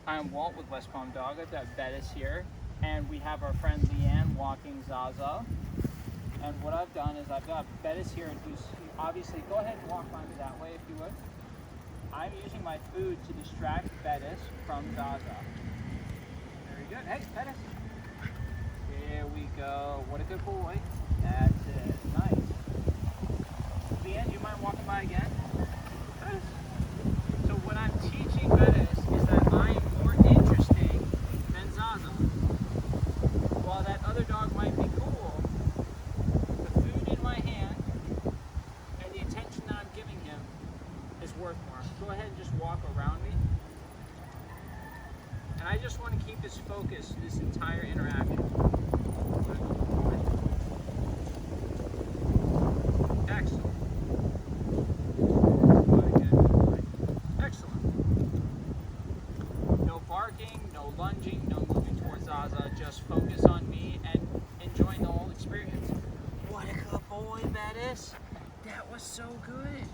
Hi, I'm Walt with West Palm Dog. I've got Bettis here, and we have our friend Leanne walking Zaza. And what I've done is I've got Bettis here, who's obviously, go ahead and walk by me that way if you would. I'm using my food to distract Bettis from Zaza. Very good. Hey, Bettis. Here we go. What a good boy. That's it. Nice. Leanne, do you mind walking by again? Bettis. So what I'm teaching Bettis is that I am more interesting than Zaza. While that other dog might be cool, the food in my hand and the attention that I'm giving him is worth more. Go ahead and just walk around me. And I just want to keep his focus this entire interaction. Excellent. Excellent. No barking, no lunging, no moving towards Zaza. Just focus on me and enjoying the whole experience. What a good boy, Bettis. That was so good.